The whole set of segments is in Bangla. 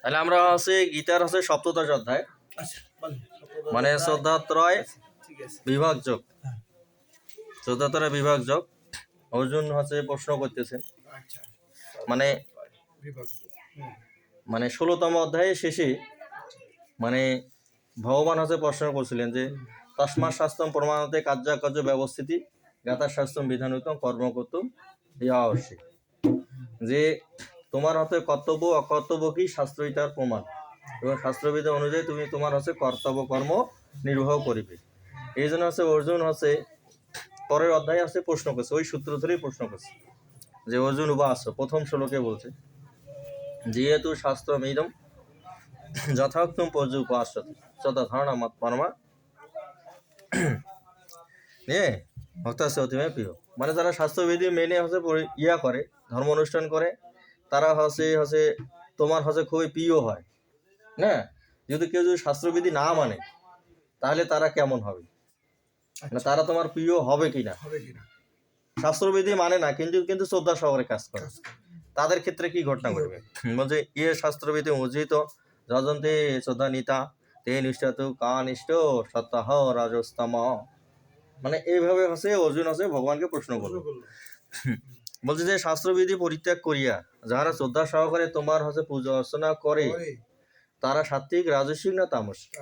তাহলে আমরা হচ্ছে গীতার হচ্ছে সপ্তদশ অধ্যায়, মানে শ্রদ্ধাত্রয় বিভাগ যোগ, শ্রদ্ধাত্রয় বিভাগ যোগ। অর্জুন হচ্ছে প্রশ্ন করতেছেন, মানে 16তম অধ্যায়ে শেষে মানে ভগবান হচ্ছে প্রশ্ন করছিলেন যে তস্মাৎ শাস্ত্রম প্রমাণতে কার্য ব্যবস্থিতি জ্ঞাতা শাস্ত্রম বিধানিতম কর্ম করতুম ইহা আবশ্যক। যে তোমার হচ্ছে কর্তব্য অকর্তব্য কি শাস্ত্র তার প্রমাণ, এবং শাস্ত্রবিধি অনুযায়ী তুমি তোমার হচ্ছে কর্তব্য কর্ম নির্বাহ করিবে। এই জন্য হচ্ছে অর্জুন হচ্ছে পরের অধ্যায়ে হচ্ছে প্রশ্ন করছে, ওই সূত্র ধরেই প্রশ্ন করছে যে অর্জুন উবাচ প্রথম শ্লোকে বলছে যেহেতু শাস্ত্রমিদম যথাক্তম পর্যুপাস্যতে তথা ধারণা মত পরমা ভক্তাস্য অতিমে প্রিয়। মানে যারা স্বাস্থ্যবিধি মেনে হচ্ছে ইয়া করে, ধর্ম অনুষ্ঠান করে, তারা হচ্ছে তোমার হচ্ছে খুবই প্রিয় হয় না। যদি কেউ যদি শাস্ত্রবিধি না মানে তাহলে তারা কেমন হবে, না তারা তোমার প্রিয় হবে কিনা। শাস্ত্রবিধি মানে না কিন্তু কিন্তু শ্রদ্ধা সহকারে কাজ করে, তাদের ক্ষেত্রে কি ঘটনা ঘটবে? বলছে ইয়ে শাস্ত্রবিধি উজ্জিত যজন্তে শ্রদ্ধা নিতা তে নিষ্ঠা কা নিষ্ঠ সত্যাহ রাজস্তম। মানে এইভাবে হচ্ছে অর্জুন হচ্ছে ভগবানকে প্রশ্ন করলো। বলছে যে শাস্ত্রবিধি পরিত্যাগ করিয়া যারা শ্রদ্ধা সহকারে তোমার হচ্ছে পূজা অর্চনা করে তারা সাত্বিক রাজস্বিক না তামসিক।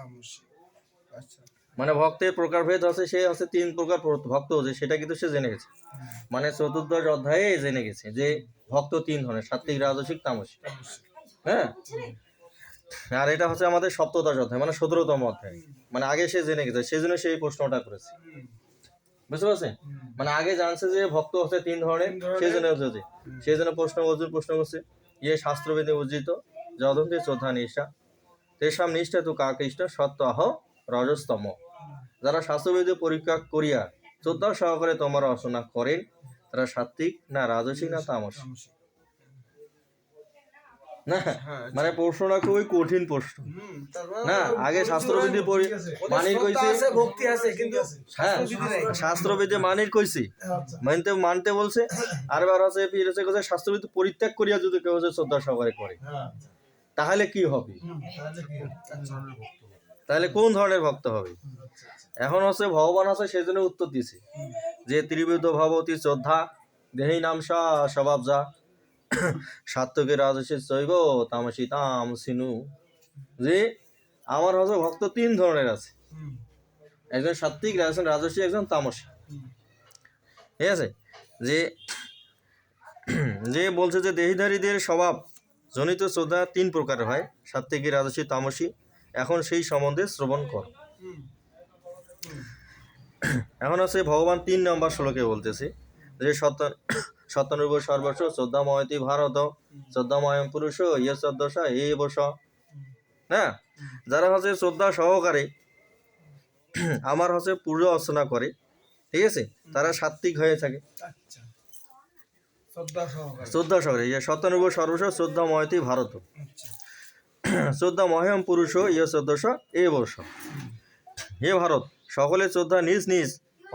মানে ভক্তের প্রকারভেদ হচ্ছে, সে হচ্ছে 3 প্রকার ভক্ত হচ্ছে, সেটা কিন্তু সে জেনে গেছে। মানে 14দশ অধ্যায়ে জেনে গেছে যে ভক্ত 3 ধরনের, সাত্বিক রাজস্বিক তামসিক। হ্যাঁ, আর এটা হচ্ছে আমাদের সপ্তদশ অধ্যায়, মানে 17তম অধ্যায়। মানে আগে সে জেনে গেছে, সেই জন্য সেই প্রশ্নটা করেছে, বুঝতে পারছেন? মানে আগে জানছে যে ভক্ত হচ্ছে 3 ধরনের, সেই জন্য অর্জুন প্রশ্ন করছে ইয়ে শাস্ত্রবিধি উজ্জিত যদন্তে শ্রদ্ধা নিষ্ঠা তেষাম নিষ্ঠা তু কাকৃষ্ট সত্যাহ রজস্তম। যারা শাস্ত্রবিধি পরীক্ষা করিয়া শ্রদ্ধা সহকারে তোমার অর্চনা করেন তারা সাত্বিক না রাজসিক না তামসিক। না মানে প্রশ্নটা খুবই কঠিন প্রশ্ন না। আগে শাস্ত্রবিধি মানির কইছে, হ্যাঁ শাস্ত্রবিধি মানির কইছে, মানতে বলছে। আর এবার হচ্ছে শাস্ত্রবিধি পরিত্যাগ করিয়া যদি কেউ শ্রদ্ধা সহকারে করে তাহলে কি হবে, তাহলে কোন ধরনের ভক্ত হবে? এখন হচ্ছে ভগবান আছে সেই জন্য উত্তর দিছে যে ত্রিবিধ ভবতী শ্রদ্ধা দেহি নামসা স্বভাব যা সাত্ত্বিক রাজসিক শৈব তামসী তামসিনু। যে আমার হচ্ছে ভক্ত 3 ধরনের আছে, একজন সাত্ত্বিক, একজন রাজসিক, একজন তামসী। ঠিক আছে? যে বলছে যে দেহীধারীদের স্বভাব জনিত শ্রদ্ধা 3 প্রকারের হয়, সাত্ত্বিক রাজসিক তামসী। এখন সেই সম্বন্ধে শ্রবণ কর। এখন হচ্ছে ভগবান 3 নম্বর শ্লোকে বলতেছে যে সত্যানুর্ব সর্বস্ব শ্রদ্ধাময়তি ভারত শ্রদ্ধাময়ম পুরুষ ইয়ে সদ্দশা এ বস। হ্যাঁ, যারা হচ্ছে শ্রদ্ধা সহকারে আমার হচ্ছে পূজা অর্চনা করে, ঠিক আছে, তারা সাত্বিক হয়ে থাকে। শ্রদ্ধা সহকারে সত্যানুর্ব সর্বস্ব শ্রদ্ধাময়তি ভারত শ্রদ্ধাময়ম পুরুষ ইয়ে সদ্দশা এ বস। হে ভারত, সকলের শ্রদ্ধা নিজ নিজ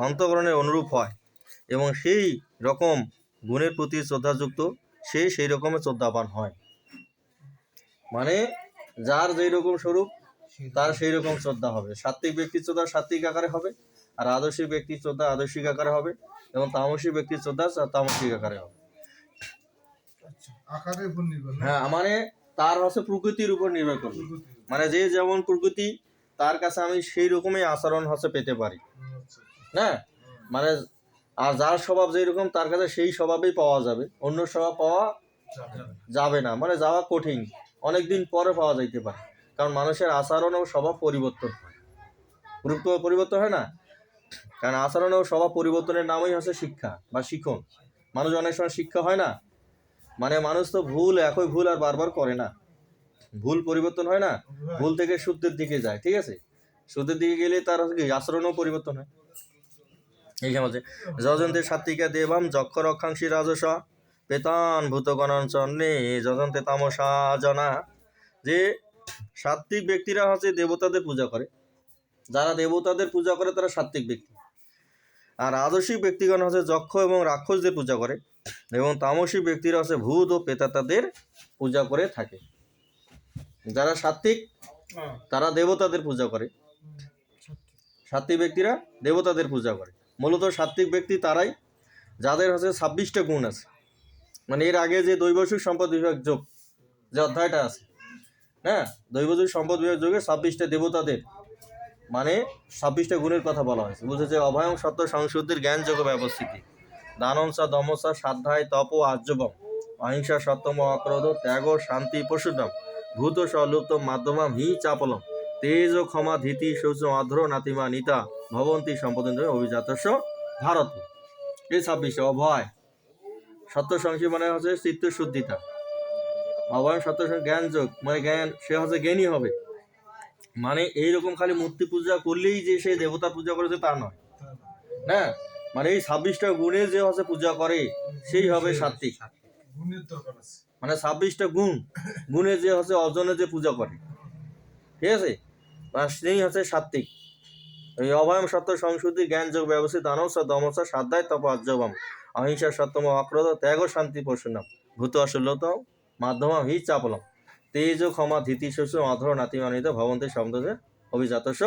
অন্তঃকরণে অনুরূপ হয় এবং সেই রকম গুণের প্রতি শ্রদ্ধাযুক্ত সে সেই রকমের শ্রদ্ধাবান হয়। মানে যার যেই রকম স্বরূপ তার সেই রকম শ্রদ্ধা হবে। সাত্ত্বিক ব্যক্তির শ্রদ্ধা সাত্ত্বিক আকারে হবে, আর আদর্শিক ব্যক্তির শ্রদ্ধা আদর্শিক আকারে হবে, এবং তামসিক ব্যক্তির শ্রদ্ধা তামসিক আকারে হবে। হ্যাঁ, মানে তার হচ্ছে প্রকৃতির উপর নির্ভর করবে। মানে যে যেমন প্রকৃতি তার কাছে আমি সেই রকমই আচরণ হচ্ছে পেতে পারি না। মানে আর যার স্বভাব যেই রকম তার কাছে সেই স্বভাবেই পাওয়া যাবে, অন্য স্বভাব পাওয়া যাবে না। মানে যাওয়া কঠিন, অনেকদিন পরে পাওয়া যাইতে পারে, কারণ মানুষের আচরণ ও স্বভাব পরিবর্তন হয়, পরিবর্তন হয় না। কারণ আচরণ ও স্বভাব পরিবর্তনের নামই হচ্ছে শিক্ষা বা শিখন। মানুষ অনেক সময় শিক্ষা হয় না, মানে মানুষ তো একই ভুল আর বারবার করে না, ভুল পরিবর্তন হয় না, ভুল থেকে শুদ্ধের দিকে যায়। ঠিক আছে, শুদ্ধের দিকে গেলে তার আচরণও পরিবর্তন হয়। এই সমাজে যজন্তে সাত্বিকা দেবাম যক্ষ রক্ষাংশী রাজস পেতান ভূতগণন চন্নে যজন্তে তামসা জনা। যে সাত্বিক ব্যক্তিরা হচ্ছে দেবতাদের পূজা করে, যারা দেবতাদের পূজা করে তারা সাত্বিক ব্যক্তি। আর রাজসিক ব্যক্তিগণ হচ্ছে যক্ষ এবং রাক্ষসদের পূজা করে, এবং তামসিক ব্যক্তিরা হচ্ছে ভূত ও প্রেতাত্মাদের পূজা করে থাকে। যারা সাত্ত্বিক তারা দেবতাদের পূজা করে, সাত্ত্বিক ব্যক্তিরা দেবতাদের পূজা করে। মূলত সাত্ত্বিক ব্যক্তি তারাই যাদের হচ্ছে 26টা গুণ আছে। মানে এর আগে যে দৈবসিক সম্পদ বিভাগ যোগ যে অধ্যায়টা আছে, হ্যাঁ, দৈবসিক সম্পদ বিভাগ যোগে 26টা দেবতাদের মানে 26টা গুণের কথা বলা হয়েছে। বুঝেছে অভয়ং সত্য সংশুদ্ধির জ্ঞান যোগ ব্যবস্থিতি, দানংসা দমসা সাধ্যায় তপ আর্যবম, অহিংসা সত্যম অক্রোধ ত্যাগ শান্তি পশুদম, ভূত সলুপ্ত মাধ্যমা হি চাপলম, তেজ ক্ষমা ধীতি শৌচ অধ্র নাতিমা নিতা ভবন্তী সম্পদ অভিজাতস্য ভারত। এই 26টা অভয় সত্য সংশী মানে হচ্ছে চিত্তশুদ্ধিতা, অভয় সত্য জ্ঞান যোগ মানে জ্ঞান, সে হচ্ছে জ্ঞানী হবে। মানে এইরকম খালি মূর্তি পূজা করলেই যে সে দেবতা পূজা করেছে তা নয়, হ্যাঁ, মানে এই 26টা গুণে যে হচ্ছে পূজা করে সেই হবে সাত্ত্বিক। মানে 26টা গুণে যে হচ্ছে অজনে যে পূজা করে, ঠিক আছে, সেই হচ্ছে সাত্ত্বিক। এই অভয়ম সত্য সংশুদ্ধি জ্ঞান যোগ ব্যবস্থিত দানসা দমসা সাধ্যায় তপ আর্যবম, অহিংসা সত্যম অক্রোধ ত্যাগ শান্তি পশুনম, ভূত অশুল্লত মাধ্যমা হি চাপলম, তেজ ক্ষমা ধীতি শস্য অধর নাতিমানিত ভবন্তী শব্দ অভিজাতস্য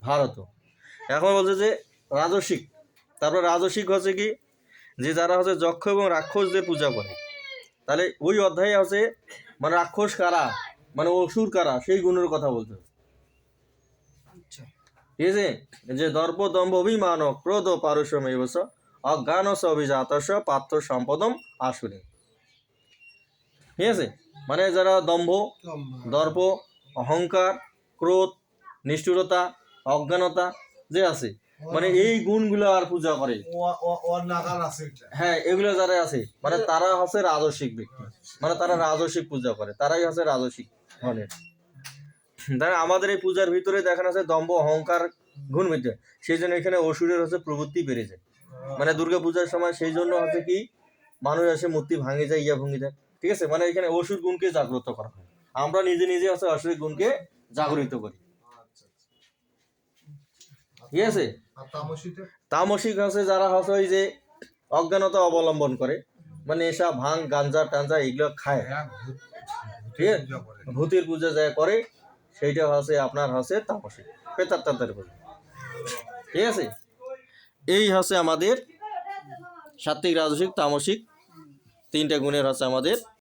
ভারত। এখন বলছে যে রাজসিক, তারপর রাজসিক হচ্ছে কি, যে যারা হচ্ছে যক্ষ এবং রাক্ষসদের পূজা করে। তাহলে ওই অধ্যায়ে আছে মানে রাক্ষস কারা, মানে অসুর কারা, সেই গুণের কথা বলতে হবে, ঠিক আছে। যে দর্প দম্ভ অভিমান ক্রোধ পারুষ্যম এবস অজ্ঞানস অভিজাতস্য পাত্র সম্পদম আসুরি, ঠিক আছে। মানে যারা দম্ভ, দর্প, অহংকার, ক্রোধ, নিষ্ঠুরতা, অজ্ঞানতা যে আছে, মানে এই গুণগুলো আর পূজা করে, হ্যাঁ, এগুলো যারা আছে মানে তারা হচ্ছে রাজসিক ব্যক্তি, মানে তারা রাজসিক পূজা করে, তারাই হচ্ছে রাজসিক ধরনের। তাই আমাদের এই পূজার ভিতরে দেখানো আছে দম্ভ অহংকার গুণ বিদ্যা, সেই জন্য এখানে অসুরের হচ্ছে প্রবৃত্তি বেড়ে যায়। মানে দুর্গা পূজার সময় সেই জন্য হচ্ছে কি মানুষ এসে মূর্তি ভাঙে যায়, ইয়া ভঙ্গি দেয়, ঠিক আছে। মানে এখানে অসুর গুণকে জাগ্রত করা হয়, আমরা নিজে নিজে হচ্ছে অসুরের গুণকে জাগরিত করি, ঠিক আছে। তামসিক হচ্ছে যারা হচ্ছে ওই যে অজ্ঞানতা অবলম্বন করে, মানে নেশা ভাঙ গাঞ্জা টাঞ্জা এগুলো খায়, ঠিক আছে, ভূতের পূজা যা করে সেইটা হচ্ছে আপনার হচ্ছে তামসিক, প্রেতাত্মাদের পূজা, ঠিক আছে। এই হচ্ছে আমাদের সাত্ত্বিক রাজসিক তামসিক 3টা গুণের হচ্ছে আমাদের